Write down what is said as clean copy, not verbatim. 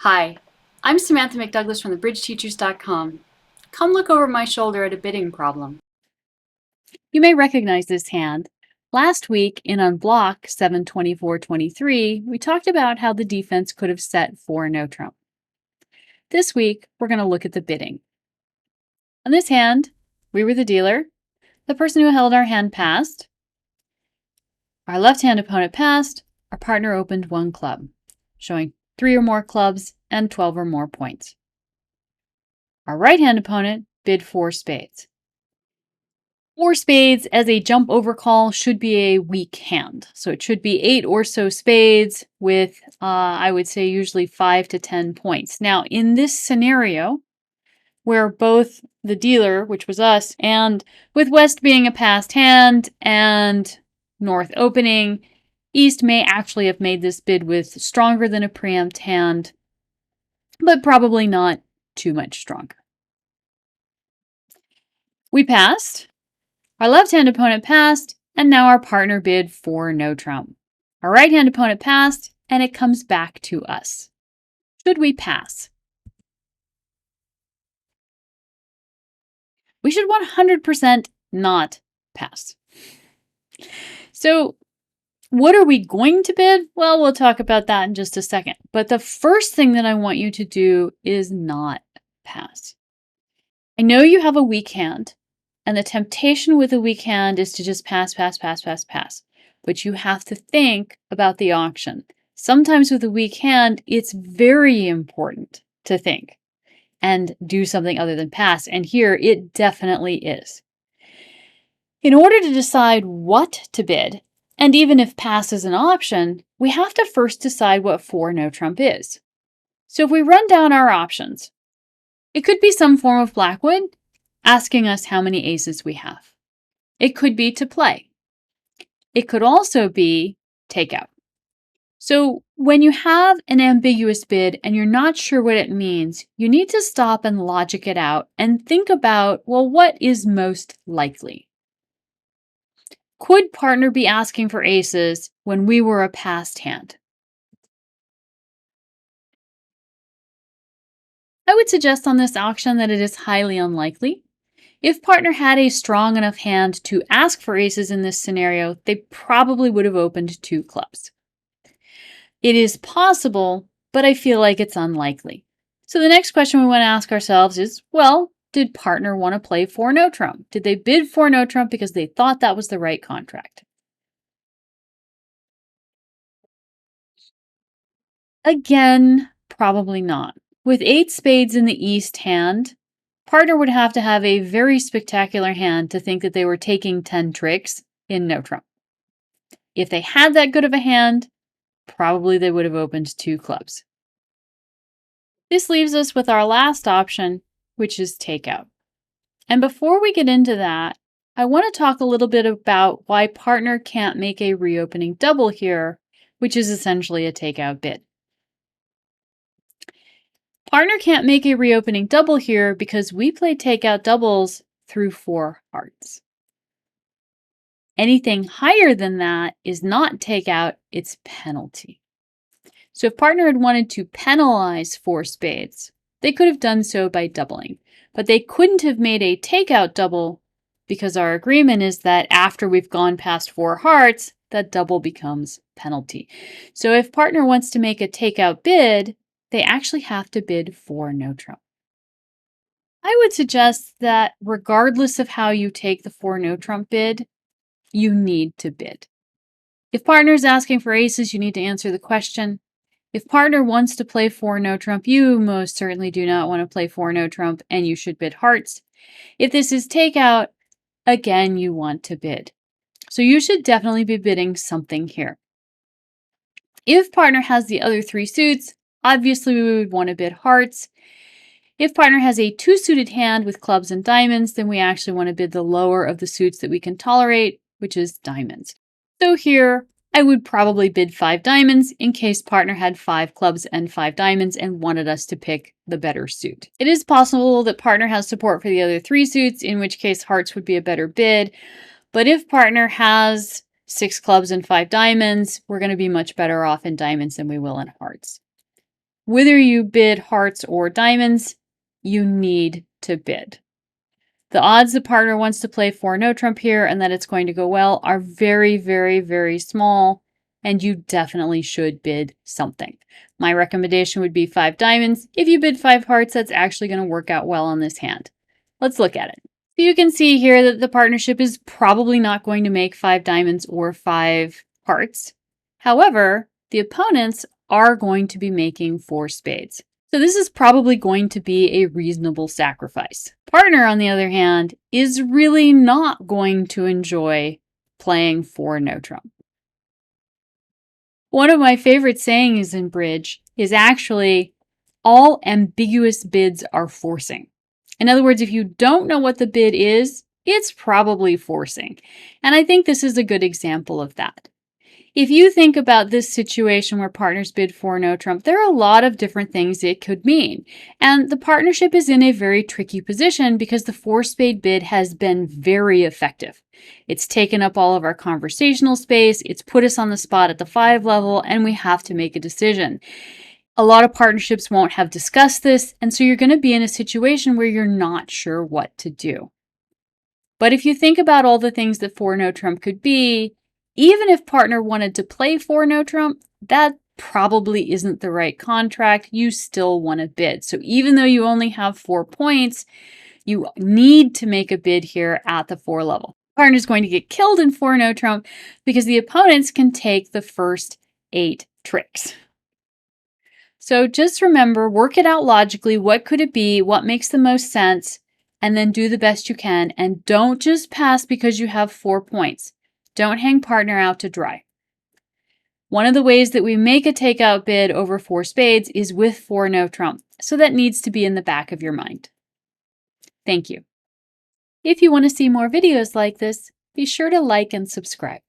Hi, I'm Samantha McDouglas from thebridgeteachers.com. Come look over my shoulder at a bidding problem. You may recognize this hand. Last week in Unblock 7-24-23, we talked about how the defense could have set for no trump. This week, we're going to look at the bidding. On this hand, we were the dealer. The person who held our hand passed. Our left-hand opponent passed. Our partner opened one club, showing 3 or more clubs and 12 or more points. Our right-hand opponent bid 4 spades. 4 spades as a jump over call should be a weak hand. So it should be 8 or so spades with, I would say, usually 5 to 10 points. Now, in this scenario, where both the dealer, which was us, and with West being a passed hand and North opening, East may actually have made this bid with stronger than a preempt hand, but probably not too much stronger. We passed. Our left-hand opponent passed, and now our partner bid for no trump. Our right-hand opponent passed, and it comes back to us. Should we pass? We should 100% not pass. So, what are we going to bid? Well, we'll talk about that in just a second. But the first thing that I want you to do is not pass. I know you have a weak hand, and the temptation with a weak hand is to just pass. But you have to think about the auction. Sometimes with a weak hand, it's very important to think and do something other than pass. And here it definitely is. In order to decide what to bid, and even if pass is an option, we have to first decide what for no trump is. So if we run down our options, it could be some form of Blackwood, asking us how many aces we have. It could be to play. It could also be takeout. So when you have an ambiguous bid and you're not sure what it means, you need to stop and logic it out and think about, well, what is most likely? Could partner be asking for aces when we were a passed hand? I would suggest on this auction that it is highly unlikely. If partner had a strong enough hand to ask for aces in this scenario, they probably would have opened 2 clubs. It is possible, but I feel like it's unlikely. So the next question we want to ask ourselves is, well, did partner want to play for no trump? Did they bid for no trump because they thought that was the right contract? Again, probably not. With 8 spades in the East hand, partner would have to have a very spectacular hand to think that they were taking 10 tricks in no trump. If they had that good of a hand, probably they would have opened 2 clubs. This leaves us with our last option, which is takeout. And before we get into that, I want to talk a little bit about why partner can't make a reopening double here, which is essentially a takeout bid. Partner can't make a reopening double here because we play takeout doubles through 4 hearts. Anything higher than that is not takeout, it's penalty. So if partner had wanted to penalize 4 spades, they could have done so by doubling. But they couldn't have made a takeout double because our agreement is that after we've gone past 4 hearts, that double becomes penalty. So if partner wants to make a takeout bid, they actually have to bid for no trump. I would suggest that regardless of how you take the for no trump bid, you need to bid. If partner is asking for aces, you need to answer the question. If partner wants to play for no trump, you most certainly do not want to play for no trump, and you should bid hearts. If this is takeout, again, you want to bid. So you should definitely be bidding something here. If partner has the other 3 suits, obviously we would want to bid hearts. If partner has a 2-suited hand with clubs and diamonds, then we actually want to bid the lower of the suits that we can tolerate, which is diamonds. So here, I would probably bid 5 diamonds in case partner had 5 clubs and 5 diamonds and wanted us to pick the better suit. It is possible that partner has support for the other 3 suits, in which case hearts would be a better bid. But if partner has 6 clubs and 5 diamonds, we're going to be much better off in diamonds than we will in hearts. Whether you bid hearts or diamonds, you need to bid. The odds the partner wants to play 4 no trump here and that it's going to go well are very, very, very small, and you definitely should bid something. My recommendation would be 5 diamonds. If you bid 5 hearts, that's actually going to work out well on this hand. Let's look at it. So you can see here that the partnership is probably not going to make 5 diamonds or 5 hearts. However, the opponents are going to be making 4 spades. So this is probably going to be a reasonable sacrifice. Partner, on the other hand, is really not going to enjoy playing 4 no trump. One of my favorite sayings in bridge is actually, all ambiguous bids are forcing. In other words, if you don't know what the bid is, it's probably forcing. And I think this is a good example of that. If you think about this situation where partners bid 4 no trump, there are a lot of different things it could mean. And the partnership is in a very tricky position because the 4 spade bid has been very effective. It's taken up all of our conversational space, it's put us on the spot at the 5 level, and we have to make a decision. A lot of partnerships won't have discussed this, and so you're going to be in a situation where you're not sure what to do. But if you think about all the things that 4 no trump could be, even if partner wanted to play 4 no trump, that probably isn't the right contract. You still want to bid. So even though you only have 4 points, you need to make a bid here at the 4 level. Partner is going to get killed in 4 no trump because the opponents can take the first 8 tricks. So just remember, work it out logically. What could it be? What makes the most sense? And then do the best you can. And don't just pass because you have 4 points. Don't hang partner out to dry. One of the ways that we make a takeout bid over 4 spades is with 4 no trump, so that needs to be in the back of your mind. Thank you. If you want to see more videos like this, be sure to like and subscribe.